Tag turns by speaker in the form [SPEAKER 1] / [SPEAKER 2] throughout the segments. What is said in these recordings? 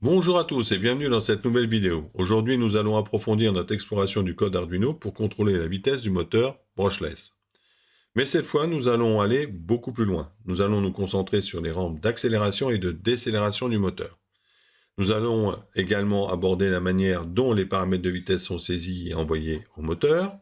[SPEAKER 1] Bonjour à tous et bienvenue dans cette nouvelle vidéo. Aujourd'hui, nous allons approfondir notre exploration du code Arduino pour contrôler la vitesse du moteur brushless. Mais cette fois, nous allons aller beaucoup plus loin. Nous allons nous concentrer sur les rampes d'accélération et de décélération du moteur. Nous allons également aborder la manière dont les paramètres de vitesse sont saisis et envoyés au moteur.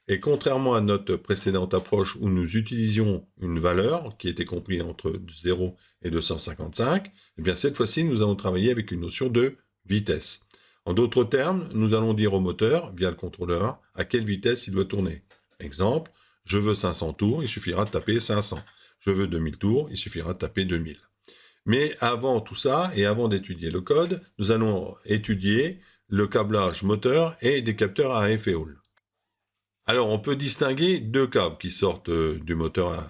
[SPEAKER 1] Et contrairement à notre précédente approche où nous utilisions une valeur qui était comprise entre 0 et 255, eh bien cette fois-ci, nous allons travailler avec une notion de vitesse. En d'autres termes, nous allons dire au moteur, via le contrôleur, à quelle vitesse il doit tourner. Exemple, je veux 500 tours, il suffira de taper 500. Je veux 2000 tours, il suffira de taper 2000. Mais avant tout ça, et avant d'étudier le code, nous allons étudier le câblage moteur et des capteurs à effet Hall. Alors, on peut distinguer deux câbles qui sortent du moteur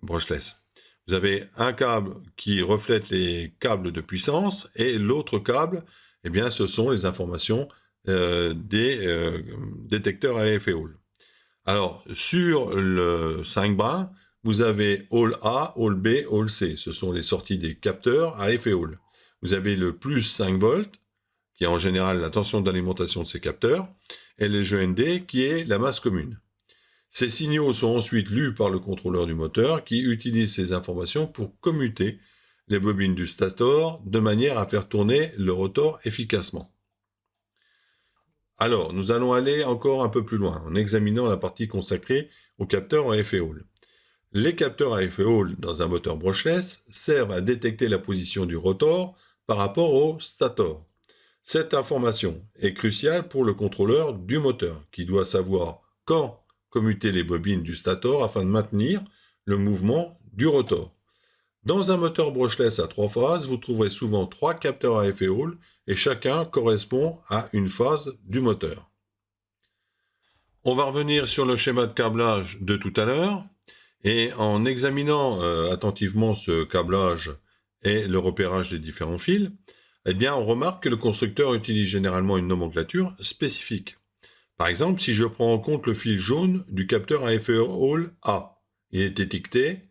[SPEAKER 1] brushless. Vous avez un câble qui reflète les câbles de puissance et l'autre câble, eh bien, ce sont les informations des détecteurs à effet Hall. Alors, sur le 5 brins, vous avez Hall A, Hall B, Hall C. Ce sont les sorties des capteurs à effet Hall. Vous avez le plus 5 volts, qui est en général la tension d'alimentation de ces capteurs, et le GND, qui est la masse commune. Ces signaux sont ensuite lus par le contrôleur du moteur, qui utilise ces informations pour commuter les bobines du stator, de manière à faire tourner le rotor efficacement. Alors, nous allons aller encore un peu plus loin, en examinant la partie consacrée aux capteurs à effet Hall. Les capteurs à effet Hall dans un moteur brushless servent à détecter la position du rotor par rapport au stator. Cette information est cruciale pour le contrôleur du moteur, qui doit savoir quand commuter les bobines du stator afin de maintenir le mouvement du rotor. Dans un moteur brushless à 3 phases, vous trouverez souvent 3 capteurs à effet Hall et chacun correspond à une phase du moteur. On va revenir sur le schéma de câblage de tout à l'heure et en examinant attentivement ce câblage et le repérage des différents fils, eh bien, on remarque que le constructeur utilise généralement une nomenclature spécifique. Par exemple, si je prends en compte le fil jaune du capteur à effet Hall A, il est étiqueté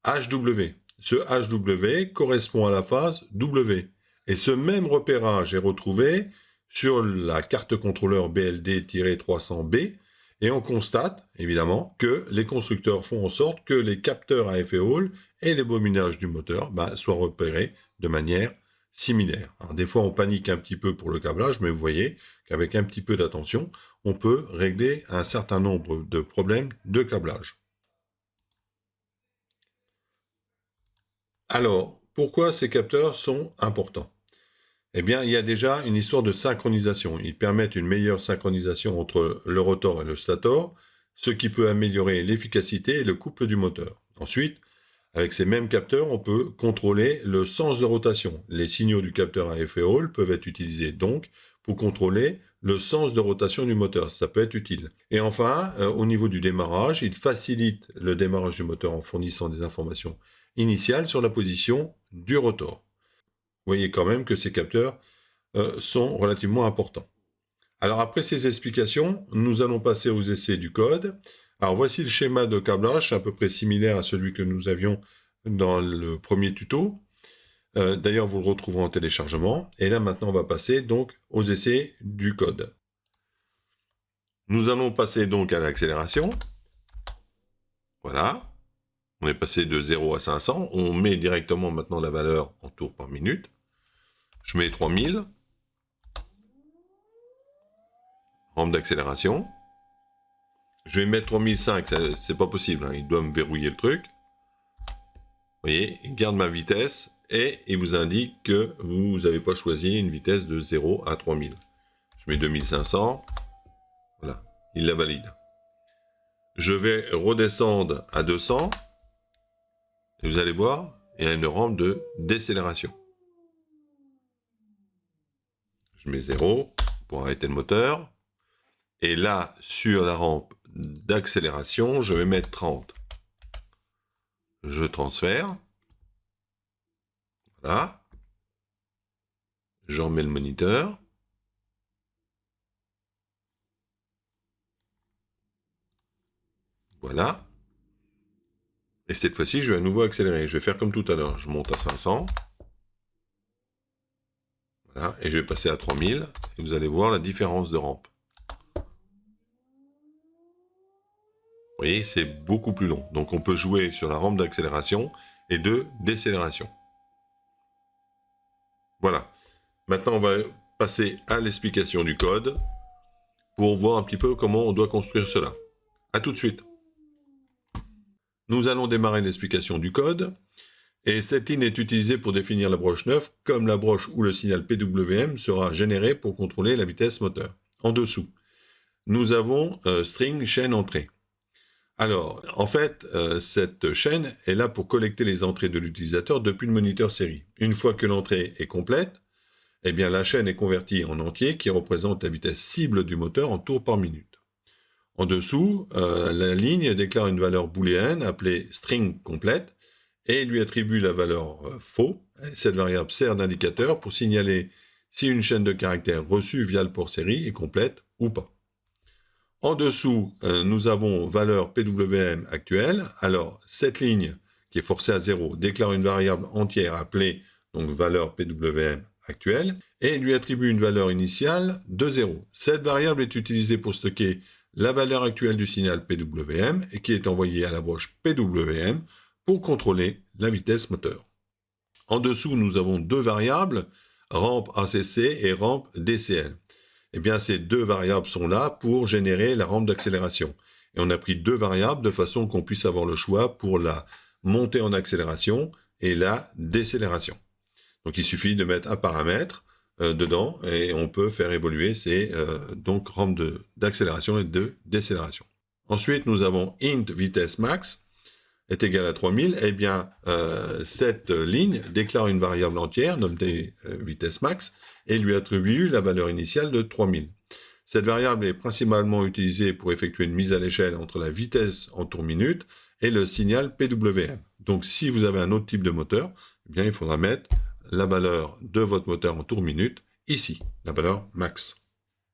[SPEAKER 1] HW. Ce HW correspond à la phase W. Et ce même repérage est retrouvé sur la carte contrôleur BLD-300B, et on constate, évidemment, que les constructeurs font en sorte que les capteurs à effet Hall et les bobinages du moteur soient repérés de manière similaire. Alors, des fois, on panique un petit peu pour le câblage, mais vous voyez qu'avec un petit peu d'attention, on peut régler un certain nombre de problèmes de câblage. Alors, pourquoi ces capteurs sont importants? Eh bien, il y a déjà une histoire de synchronisation. Ils permettent une meilleure synchronisation entre le rotor et le stator, ce qui peut améliorer l'efficacité et le couple du moteur. Ensuite, avec ces mêmes capteurs, on peut contrôler le sens de rotation. Les signaux du capteur à effet Hall peuvent être utilisés donc pour contrôler le sens de rotation du moteur. Ça peut être utile. Et enfin, au niveau du démarrage, il facilite le démarrage du moteur en fournissant des informations initiales sur la position du rotor. Vous voyez quand même que ces capteurs sont relativement importants. Alors après ces explications, nous allons passer aux essais du code. Alors voici le schéma de câblage, c'est à peu près similaire à celui que nous avions dans le premier tuto. D'ailleurs, vous le retrouverez en téléchargement. Et là, maintenant, on va passer donc aux essais du code. Nous allons passer donc à l'accélération. Voilà. On est passé de 0 à 500. On met directement maintenant la valeur en tours par minute. Je mets 3000. Rampe d'accélération. Je vais mettre 3005, c'est pas possible, hein. Il doit me verrouiller le truc. Vous voyez, il garde ma vitesse et il vous indique que vous n'avez pas choisi une vitesse de 0 à 3000. Je mets 2500. Voilà, il la valide. Je vais redescendre à 200. Et vous allez voir, il y a une rampe de décélération. Je mets 0 pour arrêter le moteur. Et là, sur la rampe d'accélération, je vais mettre 30. Je transfère. Voilà. J'en mets le moniteur. Voilà. Et cette fois-ci, je vais à nouveau accélérer. Je vais faire comme tout à l'heure. Je monte à 500. Voilà, et je vais passer à 3000, et vous allez voir la différence de rampe. Vous voyez, c'est beaucoup plus long. Donc on peut jouer sur la rampe d'accélération et de décélération. Voilà. Maintenant, on va passer à l'explication du code pour voir un petit peu comment on doit construire cela. A tout de suite. Nous allons démarrer l'explication du code. Et cette ligne est utilisée pour définir la broche 9, comme la broche où le signal PWM sera généré pour contrôler la vitesse moteur. En dessous, nous avons string chaîne entrée. Alors, en fait, cette chaîne est là pour collecter les entrées de l'utilisateur depuis le moniteur série. Une fois que l'entrée est complète, eh bien, la chaîne est convertie en entier qui représente la vitesse cible du moteur en tours par minute. En dessous, la ligne déclare une valeur booléenne appelée string complète et lui attribue la valeur faux. Cette variable sert d'indicateur pour signaler si une chaîne de caractères reçue via le port série est complète ou pas. En dessous, nous avons valeur PWM actuelle. Alors, cette ligne, qui est forcée à 0, déclare une variable entière appelée donc valeur PWM actuelle et lui attribue une valeur initiale de 0. Cette variable est utilisée pour stocker la valeur actuelle du signal PWM et qui est envoyée à la broche PWM pour contrôler la vitesse moteur. En dessous, nous avons deux variables, rampe ACC et rampe DCL. Eh bien, ces deux variables sont là pour générer la rampe d'accélération. Et on a pris deux variables de façon qu'on puisse avoir le choix pour la montée en accélération et la décélération. Donc, il suffit de mettre un paramètre dedans et on peut faire évoluer ces donc rampes d'accélération et de décélération. Ensuite, nous avons int vitesse max est égal à 3000. Eh bien, cette ligne déclare une variable entière nommée vitesse max et lui attribue la valeur initiale de 3000. Cette variable est principalement utilisée pour effectuer une mise à l'échelle entre la vitesse en tours minute et le signal PWM. Donc, si vous avez un autre type de moteur, eh bien, il faudra mettre la valeur de votre moteur en tours minute ici, la valeur max.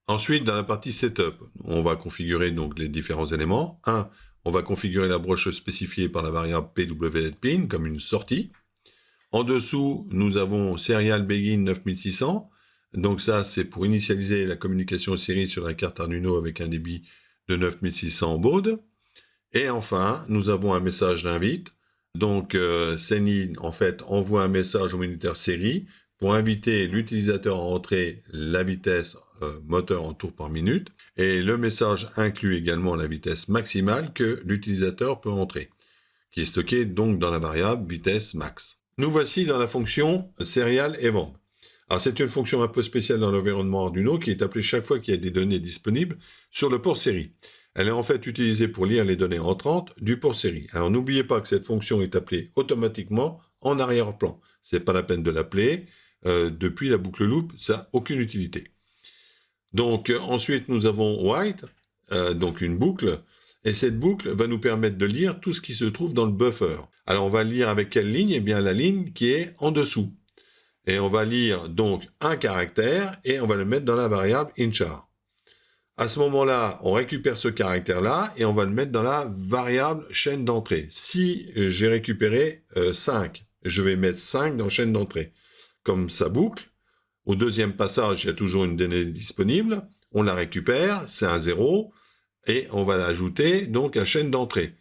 [SPEAKER 1] Ensuite, dans la partie setup, on va configurer donc les différents éléments. 1. On va configurer la broche spécifiée par la variable PWPin comme une sortie. En dessous, nous avons Serial Begin 9600. Donc ça, c'est pour initialiser la communication série sur la carte Arduino avec un débit de 9600 baud. Et enfin, nous avons un message d'invite. Donc, Seni, en fait, envoie un message au moniteur série pour inviter l'utilisateur à entrer la vitesse moteur en tours par minute. Et le message inclut également la vitesse maximale que l'utilisateur peut entrer, qui est stockée donc dans la variable vitesse max. Nous voici dans la fonction serial event. Alors, c'est une fonction un peu spéciale dans l'environnement Arduino qui est appelée chaque fois qu'il y a des données disponibles sur le port série. Elle est en fait utilisée pour lire les données entrantes du port série. Alors, n'oubliez pas que cette fonction est appelée automatiquement en arrière-plan. C'est pas la peine de l'appeler depuis la boucle loop, ça n'a aucune utilité. Donc, ensuite, nous avons white, donc une boucle, et cette boucle va nous permettre de lire tout ce qui se trouve dans le buffer. Alors, on va lire avec quelle ligne? Eh bien, la ligne qui est en dessous. Et on va lire donc un caractère et on va le mettre dans la variable inchar. À ce moment-là, on récupère ce caractère-là et on va le mettre dans la variable chaîne d'entrée. Si j'ai récupéré 5, je vais mettre 5 dans chaîne d'entrée. Comme ça boucle, au deuxième passage, il y a toujours une donnée disponible, on la récupère, c'est un 0, et on va l'ajouter donc à chaîne d'entrée.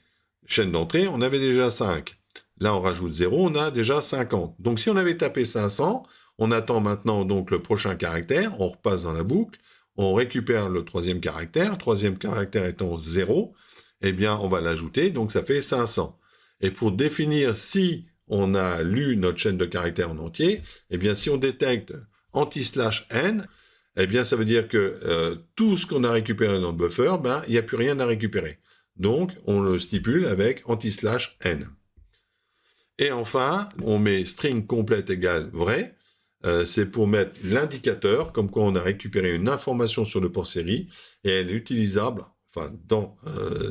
[SPEAKER 1] Chaîne d'entrée, on avait déjà 5. Là, on rajoute 0, on a déjà 50. Donc, si on avait tapé 500, on attend maintenant donc le prochain caractère, on repasse dans la boucle, on récupère le troisième caractère étant 0, eh bien, on va l'ajouter, donc ça fait 500. Et pour définir si on a lu notre chaîne de caractères en entier, eh bien, si on détecte anti/n, eh bien, ça veut dire que tout ce qu'on a récupéré dans le buffer, ben, il n'y a plus rien à récupérer. Donc, on le stipule avec anti/n. Et enfin, on met string complète égale vrai. C'est pour mettre l'indicateur, comme quoi on a récupéré une information sur le port série, et elle est utilisable, enfin, dans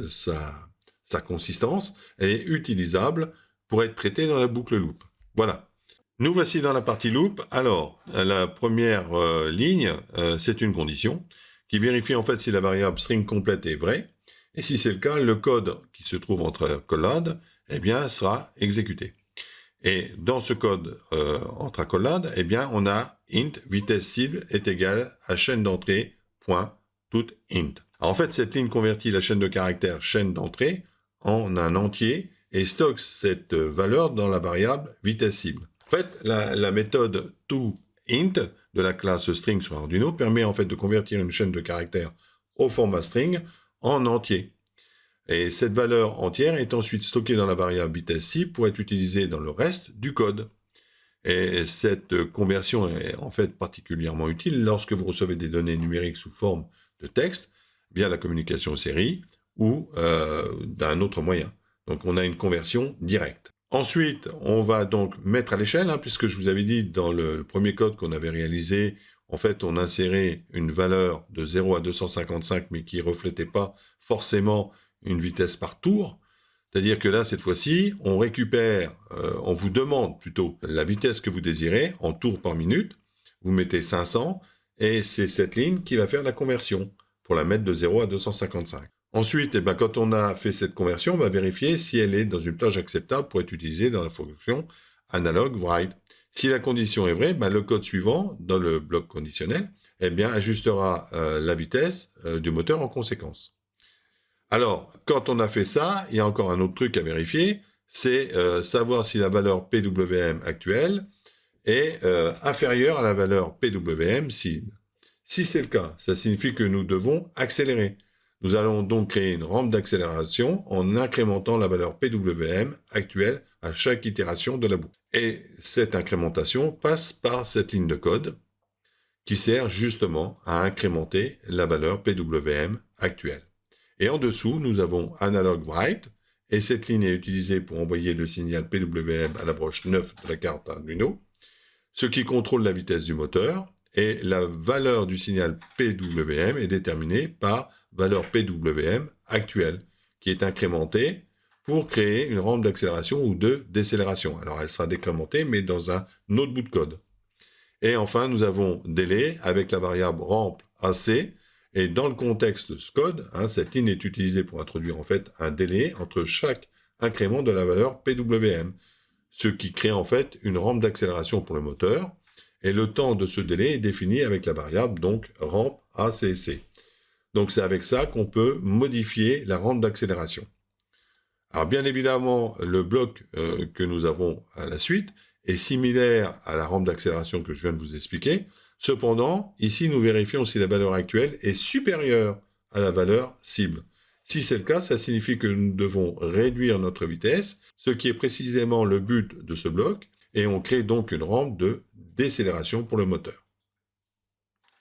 [SPEAKER 1] sa consistance, elle est utilisable pour être traitée dans la boucle loop. Voilà. Nous voici dans la partie loop. Alors, la première ligne, c'est une condition qui vérifie en fait si la variable string complète est vraie. Et si c'est le cas, le code qui se trouve entre collades, eh bien, sera exécuté. Et dans ce code entre accolades, eh bien, on a int vitesse cible est égale à chaîne d'entrée point toute int. Alors, en fait, cette ligne convertit la chaîne de caractères chaîne d'entrée en un entier et stocke cette valeur dans la variable vitesse cible. En fait, la méthode toInt de la classe string sur Arduino permet en fait de convertir une chaîne de caractères au format string en entier. Et cette valeur entière est ensuite stockée dans la variable vitesse cible pour être utilisée dans le reste du code. Et cette conversion est en fait particulièrement utile lorsque vous recevez des données numériques sous forme de texte via la communication série ou d'un autre moyen. Donc on a une conversion directe. Ensuite, on va donc mettre à l'échelle, puisque je vous avais dit dans le premier code qu'on avait réalisé, en fait on insérait une valeur de 0 à 255 mais qui ne reflétait pas forcément une vitesse par tour. C'est-à-dire que là, cette fois-ci, on récupère, on vous demande plutôt la vitesse que vous désirez en tours par minute. Vous mettez 500 et c'est cette ligne qui va faire la conversion pour la mettre de 0 à 255. Ensuite, quand on a fait cette conversion, on va vérifier si elle est dans une plage acceptable pour être utilisée dans la fonction analog write. Si la condition est vraie, le code suivant, dans le bloc conditionnel, ajustera la vitesse du moteur en conséquence. Alors, quand on a fait ça, il y a encore un autre truc à vérifier, c'est savoir si la valeur PWM actuelle est inférieure à la valeur PWM cible. Si c'est le cas, ça signifie que nous devons accélérer. Nous allons donc créer une rampe d'accélération en incrémentant la valeur PWM actuelle à chaque itération de la boucle. Et cette incrémentation passe par cette ligne de code qui sert justement à incrémenter la valeur PWM actuelle. Et en dessous, nous avons analog write, et cette ligne est utilisée pour envoyer le signal PWM à la broche 9 de la carte Arduino, ce qui contrôle la vitesse du moteur, et la valeur du signal PWM est déterminée par valeur PWM actuelle, qui est incrémentée pour créer une rampe d'accélération ou de décélération. Alors elle sera décrémentée, mais dans un autre bout de code. Et enfin, nous avons délai avec la variable rampe AC, et dans le contexte de ce code, cette ligne est utilisée pour introduire en fait un délai entre chaque incrément de la valeur PWM, ce qui crée en fait une rampe d'accélération pour le moteur, et le temps de ce délai est défini avec la variable donc rampe ACC. Donc c'est avec ça qu'on peut modifier la rampe d'accélération. Alors bien évidemment, le bloc que nous avons à la suite est similaire à la rampe d'accélération que je viens de vous expliquer. Cependant, ici, nous vérifions si la valeur actuelle est supérieure à la valeur cible. Si c'est le cas, ça signifie que nous devons réduire notre vitesse, ce qui est précisément le but de ce bloc, et on crée donc une rampe de décélération pour le moteur.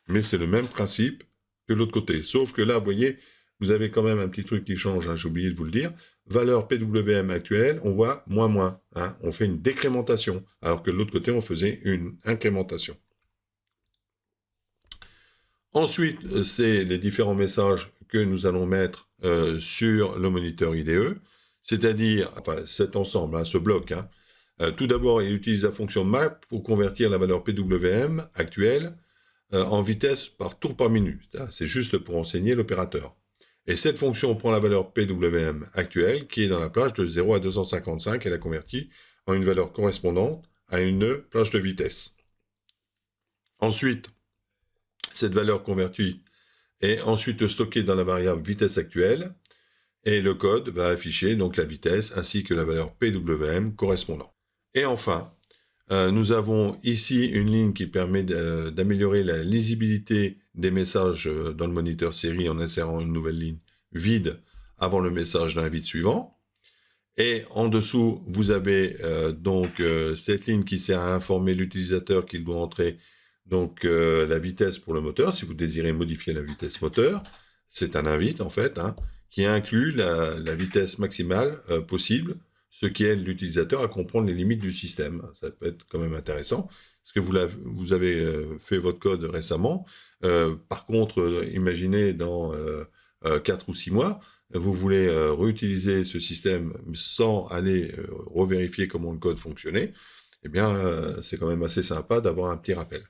[SPEAKER 1] Mais c'est le même principe que l'autre côté, sauf que là, vous voyez, vous avez quand même un petit truc qui change, j'ai oublié de vous le dire. Valeur PWM actuelle, on voit moins, on fait une décrémentation, alors que de l'autre côté, on faisait une incrémentation. Ensuite, c'est les différents messages que nous allons mettre sur le moniteur IDE, c'est-à-dire cet ensemble, ce bloc. Tout d'abord, il utilise la fonction map pour convertir la valeur PWM actuelle en vitesse par tour par minute. C'est juste pour enseigner l'opérateur. Et cette fonction prend la valeur PWM actuelle qui est dans la plage de 0 à 255 et la convertit en une valeur correspondante à une plage de vitesse. Ensuite, cette valeur convertie est ensuite stockée dans la variable vitesse actuelle et le code va afficher donc la vitesse ainsi que la valeur PWM correspondant. Et enfin, nous avons ici une ligne qui permet d'améliorer la lisibilité des messages dans le moniteur série en insérant une nouvelle ligne vide avant le message d'invite suivant. Et en dessous, vous avez cette ligne qui sert à informer l'utilisateur qu'il doit entrer donc la vitesse pour le moteur, si vous désirez modifier la vitesse moteur, c'est un invite en fait, qui inclut la vitesse maximale possible, ce qui aide l'utilisateur à comprendre les limites du système. Ça peut être quand même intéressant, parce que vous avez fait votre code récemment. Par contre, imaginez dans 4 ou 6 mois, vous voulez réutiliser ce système sans aller revérifier comment le code fonctionnait, eh bien, c'est quand même assez sympa d'avoir un petit rappel.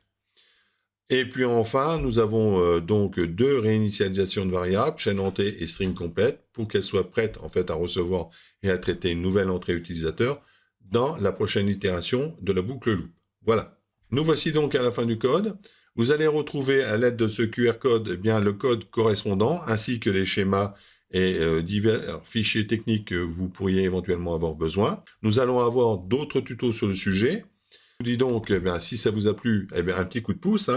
[SPEAKER 1] Et puis enfin, nous avons donc 2 réinitialisations de variables, chaîne entrée et string complète, pour qu'elles soient prêtes en fait à recevoir et à traiter une nouvelle entrée utilisateur dans la prochaine itération de la boucle loop. Voilà. Nous voici donc à la fin du code. Vous allez retrouver à l'aide de ce QR code le code correspondant ainsi que les schémas et divers fichiers techniques que vous pourriez éventuellement avoir besoin. Nous allons avoir d'autres tutos sur le sujet. Je vous dis donc, si ça vous a plu, un petit coup de pouce.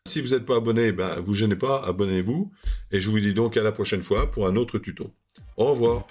[SPEAKER 1] Si vous n'êtes pas abonné, vous gênez pas, abonnez-vous. Et je vous dis donc à la prochaine fois pour un autre tuto. Au revoir.